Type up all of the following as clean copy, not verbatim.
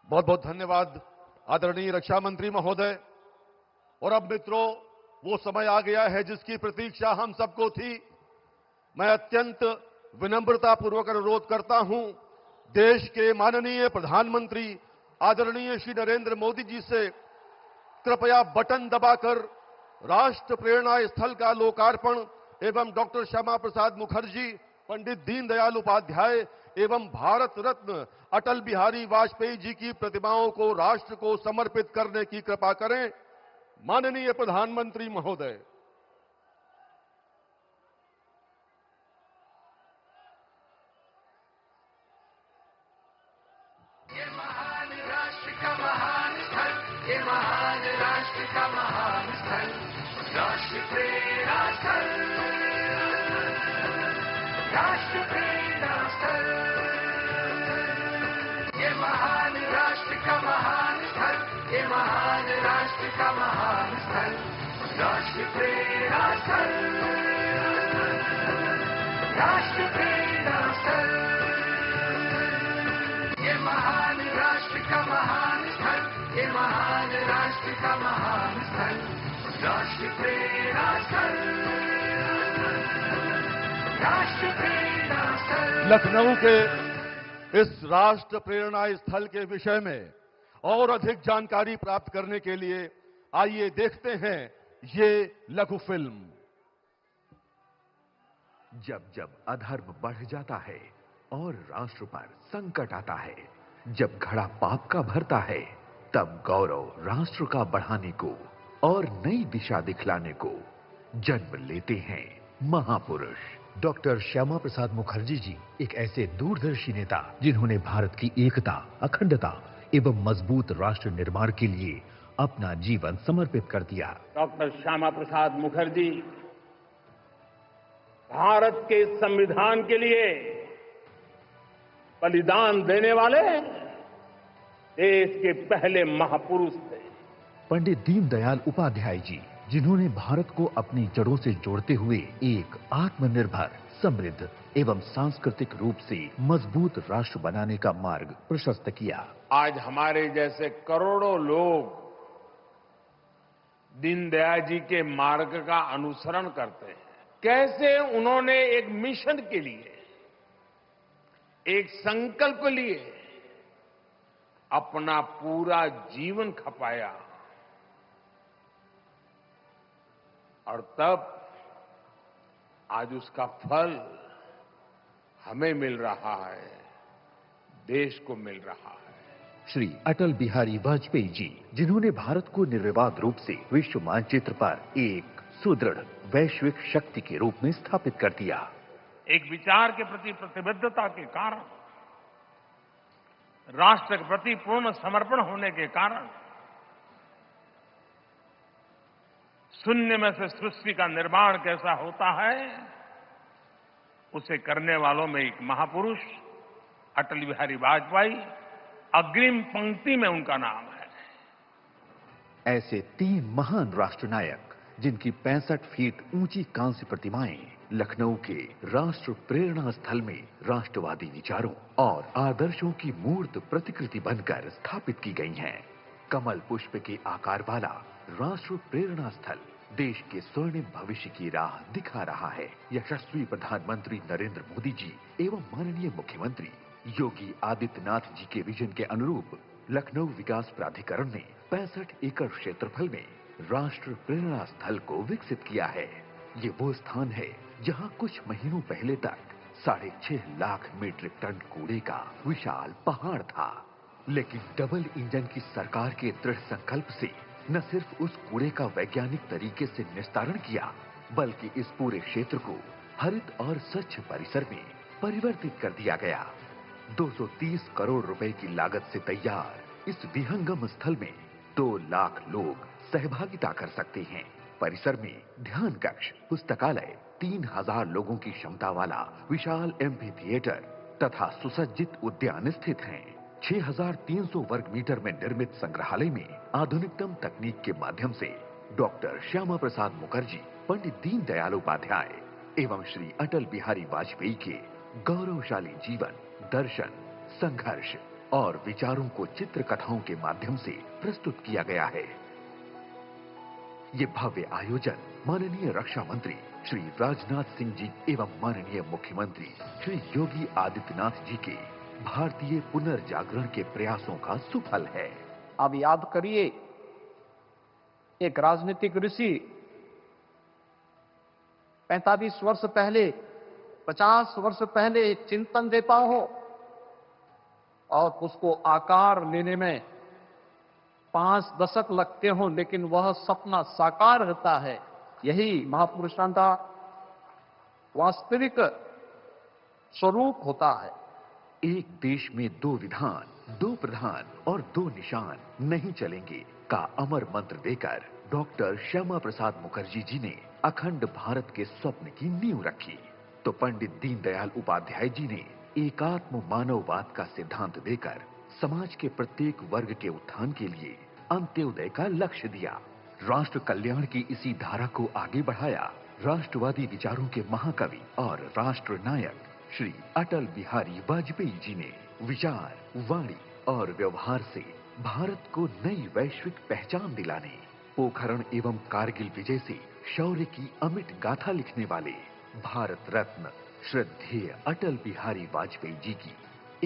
बहुत बहुत धन्यवाद आदरणीय रक्षा मंत्री महोदय। और अब मित्रों, वो समय आ गया है जिसकी प्रतीक्षा हम सबको थी। मैं अत्यंत विनम्रतापूर्वक अनुरोध करता हूं देश के माननीय प्रधानमंत्री आदरणीय श्री नरेंद्र मोदी जी से कृपया बटन दबाकर राष्ट्र प्रेरणा स्थल का लोकार्पण एवं डॉक्टर श्यामा प्रसाद मुखर्जी, पंडित दीनदयाल उपाध्याय एवं भारत रत्न अटल बिहारी वाजपेयी जी की प्रतिमाओं को राष्ट्र को समर्पित करने की कृपा करें। माननीय प्रधानमंत्री महोदय। ये महान राष्ट्र का महान स्थल, ये महान राष्ट्र का महान स्थल, राष्ट्र प्रेरणा स्थल, राष्ट्र प्रेरणा स्थल। ये महान राष्ट्र का महान स्थल, ये महान राष्ट्र का महान स्थल, राष्ट्र प्रेरणा स्थल, राष्ट्र प्रेरणा स्थल। ये महान राष्ट्र का महान स्थल, ये महान राष्ट्र का महान स्थल, राष्ट्र प्रेरणा स्थल, राष्ट्र प्रेरणा स्थल। लखनऊ के इस राष्ट्र प्रेरणा स्थल के विषय में और अधिक जानकारी प्राप्त करने के लिए आइए देखते हैं ये लघु फिल्म। जब जब अधर्म बढ़ जाता है और राष्ट्र पर संकट आता है, जब घड़ा पाप का भरता है, तब गौरव राष्ट्र का बढ़ाने को और नई दिशा दिखलाने को जन्म लेते हैं महापुरुष। डॉक्टर श्यामा प्रसाद मुखर्जी जी एक ऐसे दूरदर्शी नेता जिन्होंने भारत की एकता, अखंडता एवं मजबूत राष्ट्र निर्माण के लिए अपना जीवन समर्पित कर दिया। डॉक्टर श्यामा प्रसाद मुखर्जी भारत के संविधान के लिए बलिदान देने वाले देश के पहले महापुरुष थे। पंडित दीनदयाल उपाध्याय जी जिन्होंने भारत को अपनी जड़ों से जोड़ते हुए एक आत्मनिर्भर, समृद्ध एवं सांस्कृतिक रूप से मजबूत राष्ट्र बनाने का मार्ग प्रशस्त किया। आज हमारे जैसे करोड़ों लोग दीनदयाल जी के मार्ग का अनुसरण करते हैं। कैसे उन्होंने एक मिशन के लिए, एक संकल्प के लिए अपना पूरा जीवन खपाया और तब आज उसका फल हमें मिल रहा है, देश को मिल रहा है। श्री अटल बिहारी वाजपेयी जी जिन्होंने भारत को निर्विवाद रूप से विश्व मानचित्र पर एक सुदृढ़ वैश्विक शक्ति के रूप में स्थापित कर दिया। एक विचार के प्रति प्रतिबद्धता के कारण, राष्ट्र के प्रति पूर्ण समर्पण होने के कारण शून्य में से सृष्टि का निर्माण कैसा होता है, उसे करने वालों में एक महापुरुष अटल बिहारी वाजपेयी अग्रिम पंक्ति में उनका नाम है। ऐसे 3 महान राष्ट्र नायक जिनकी 65 फीट ऊंची कांस्य प्रतिमाएं लखनऊ के राष्ट्र प्रेरणा स्थल में राष्ट्रवादी विचारों और आदर्शों की मूर्त प्रतिकृति बनकर स्थापित की गई हैं। कमल पुष्प के आकार वाला राष्ट्र प्रेरणा स्थल देश के स्वर्णिम भविष्य की राह दिखा रहा है। यशस्वी प्रधानमंत्री नरेंद्र मोदी जी एवं माननीय मुख्यमंत्री योगी आदित्यनाथ जी के विजन के अनुरूप लखनऊ विकास प्राधिकरण ने 65 एकड़ क्षेत्रफल में राष्ट्र प्रेरणा स्थल को विकसित किया है। ये वो स्थान है जहां कुछ महीनों पहले तक 6.5 लाख मीट्रिक टन कूड़े का विशाल पहाड़ था, लेकिन डबल इंजन की सरकार के दृढ़ संकल्प से न सिर्फ उस कूड़े का वैज्ञानिक तरीके से निस्तारण किया, बल्कि इस पूरे क्षेत्र को हरित और स्वच्छ परिसर में परिवर्तित कर दिया गया। 230 करोड़ रुपए की लागत से तैयार इस विहंगम स्थल में 2 लाख लोग सहभागिता कर सकते हैं। परिसर में ध्यान कक्ष, पुस्तकालय, 3000 लोगों की क्षमता वाला विशाल एम्फी थिएटर तथा सुसज्जित उद्यान स्थित हैं। 6300 वर्ग मीटर में निर्मित संग्रहालय में आधुनिकतम तकनीक के माध्यम से डॉक्टर श्यामा प्रसाद मुखर्जी, पंडित दीनदयाल उपाध्याय एवं श्री अटल बिहारी वाजपेयी के गौरवशाली जीवन, दर्शन, संघर्ष और विचारों को चित्रकथाओं के माध्यम से प्रस्तुत किया गया है। ये भव्य आयोजन माननीय रक्षा मंत्री श्री राजनाथ सिंह जी एवं माननीय मुख्यमंत्री श्री योगी आदित्यनाथ जी के भारतीय पुनर्जागरण के प्रयासों का सुफल है। अब याद करिए, एक राजनीतिक ऋषि 45 वर्ष पहले, 50 वर्ष पहले चिंतन देता हो और उसको आकार लेने में 5 दशक लगते हो, लेकिन वह सपना साकार होता है। यही महापुरुषों का वास्तविक स्वरूप होता है। एक देश में 2 विधान, 2 प्रधान और 2 निशान नहीं चलेंगे का अमर मंत्र देकर डॉक्टर श्यामा प्रसाद मुखर्जी जी ने अखंड भारत के स्वप्न की नींव रखी, तो पंडित दीनदयाल उपाध्याय जी ने एकात्म मानववाद का सिद्धांत देकर समाज के प्रत्येक वर्ग के उत्थान के लिए अंत्योदय का लक्ष्य दिया। राष्ट्र कल्याण की इसी धारा को आगे बढ़ाया राष्ट्रवादी विचारों के महाकवि और राष्ट्र नायक श्री अटल बिहारी वाजपेयी जी ने। विचार, वाणी और व्यवहार से भारत को नई वैश्विक पहचान दिलाने, पोखरण एवं कारगिल विजय से शौर्य की अमिट गाथा लिखने वाले भारत रत्न श्रद्धेय अटल बिहारी वाजपेयी जी की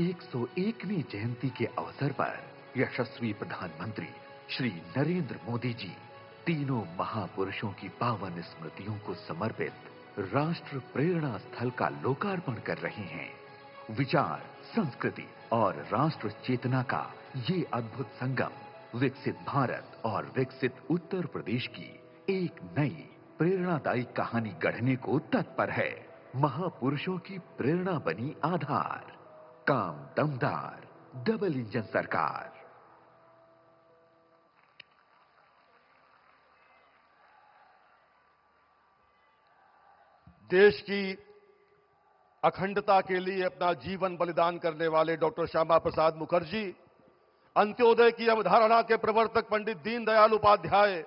101वीं जयंती के अवसर पर यशस्वी प्रधानमंत्री श्री नरेंद्र मोदी जी तीनों महापुरुषों की पावन स्मृतियों को समर्पित राष्ट्र प्रेरणा स्थल का लोकार्पण कर रहे हैं। विचार, संस्कृति और राष्ट्र चेतना का ये अद्भुत संगम विकसित भारत और विकसित उत्तर प्रदेश की एक नई प्रेरणादायी कहानी गढ़ने को तत्पर है। महापुरुषों की प्रेरणा बनी आधार, काम दमदार, डबल इंजन सरकार। देश की अखंडता के लिए अपना जीवन बलिदान करने वाले डॉक्टर श्यामा प्रसाद मुखर्जी, अंत्योदय की अवधारणा के प्रवर्तक पंडित दीनदयाल उपाध्याय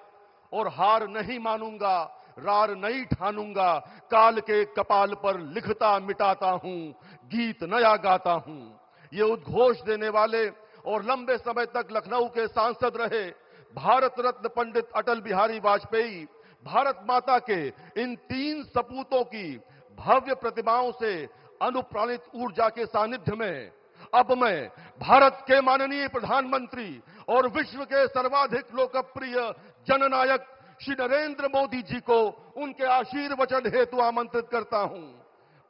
और हार नहीं मानूंगा, रार नहीं ठानूंगा, काल के कपाल पर लिखता मिटाता हूं, गीत नया गाता हूं, ये उद्घोष देने वाले और लंबे समय तक लखनऊ के सांसद रहे भारत रत्न पंडित अटल बिहारी वाजपेयी भारत माता के इन 3 सपूतों की भव्य प्रतिमाओं से अनुप्राणित ऊर्जा के सानिध्य में अब मैं भारत के माननीय प्रधानमंत्री और विश्व के सर्वाधिक लोकप्रिय जननायक श्री नरेंद्र मोदी जी को उनके आशीर्वचन हेतु आमंत्रित करता हूं।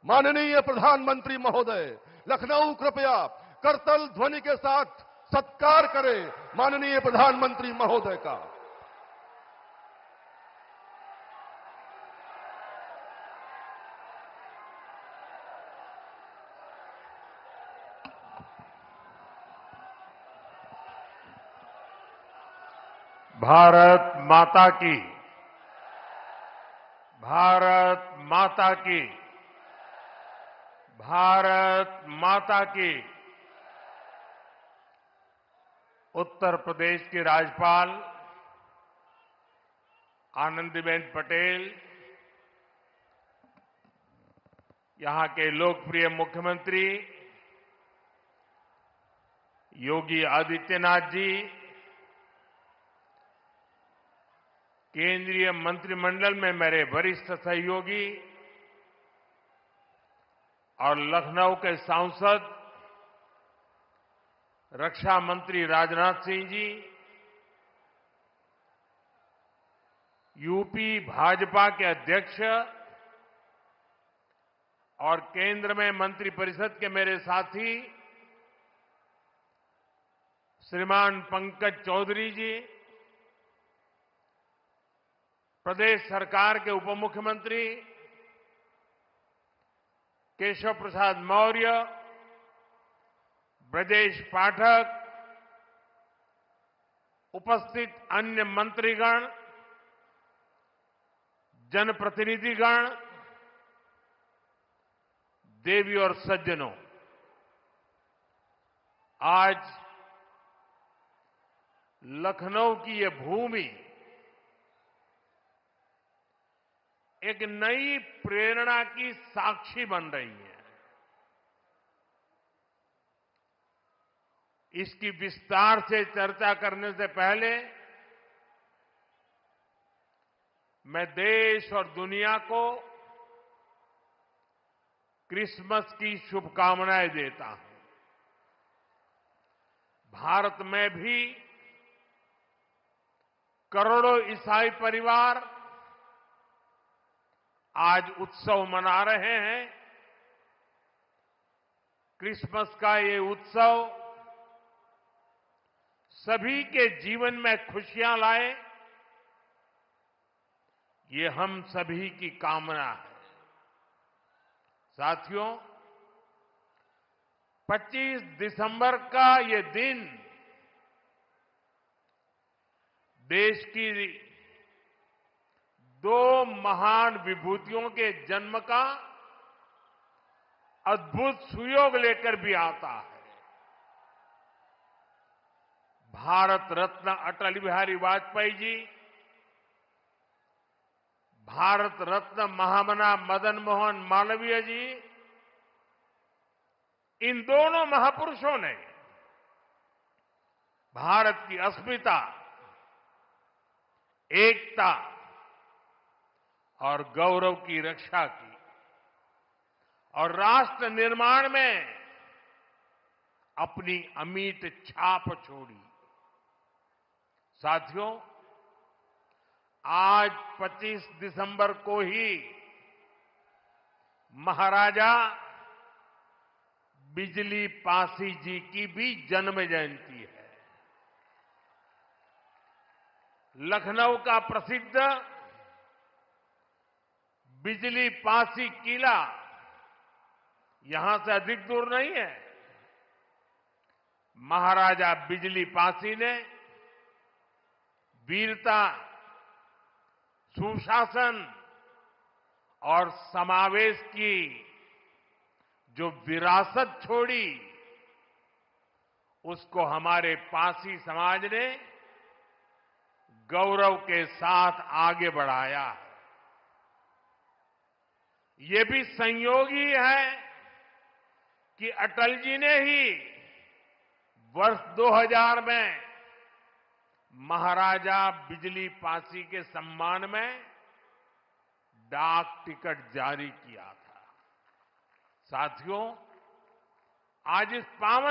माननीय प्रधानमंत्री महोदय, लखनऊ कृपया करतल ध्वनि के साथ सत्कार करें माननीय प्रधानमंत्री महोदय का। भारत माता की, भारत माता की, भारत माता की। उत्तर प्रदेश की राज्यपाल आनंदीबेन पटेल, यहां के लोकप्रिय मुख्यमंत्री योगी आदित्यनाथ जी, केंद्रीय मंत्रिमंडल में मेरे वरिष्ठ सहयोगी और लखनऊ के सांसद रक्षा मंत्री राजनाथ सिंह जी, यूपी भाजपा के अध्यक्ष और केंद्र में मंत्रिपरिषद के मेरे साथी श्रीमान पंकज चौधरी जी, प्रदेश सरकार के उप मुख्यमंत्री केशव प्रसाद मौर्य, ब्रजेश पाठक, उपस्थित अन्य मंत्रीगण, जनप्रतिनिधिगण, देवी और सज्जनों, आज लखनऊ की ये भूमि एक नई प्रेरणा की साक्षी बन रही है। इसकी विस्तार से चर्चा करने से पहले मैं देश और दुनिया को क्रिसमस की शुभकामनाएं देता हूं। भारत में भी करोड़ों ईसाई परिवार आज उत्सव मना रहे हैं। क्रिसमस का ये उत्सव सभी के जीवन में खुशियां लाए, ये हम सभी की कामना है। साथियों, 25 दिसंबर का ये दिन देश की दो महान विभूतियों के जन्म का अद्भुत सुयोग लेकर भी आता है। भारत रत्न अटल बिहारी वाजपेयी जी, भारत रत्न महामना मदन मोहन मालवीय जी, इन दोनों महापुरुषों ने भारत की अस्मिता, एकता और गौरव की रक्षा की और राष्ट्र निर्माण में अपनी अमिट छाप छोड़ी। साथियों, आज 25 दिसंबर को ही महाराजा बिजली पासी जी की भी जन्म जयंती है। लखनऊ का प्रसिद्ध बिजली पासी किला यहां से अधिक दूर नहीं है। महाराजा बिजली पासी ने वीरता, सुशासन और समावेश की जो विरासत छोड़ी, उसको हमारे पासी समाज ने गौरव के साथ आगे बढ़ाया है। ये भी संयोग ही है कि अटल जी ने ही वर्ष 2000 में महाराजा बिजली पासी के सम्मान में डाक टिकट जारी किया था। साथियों, आज इस पावन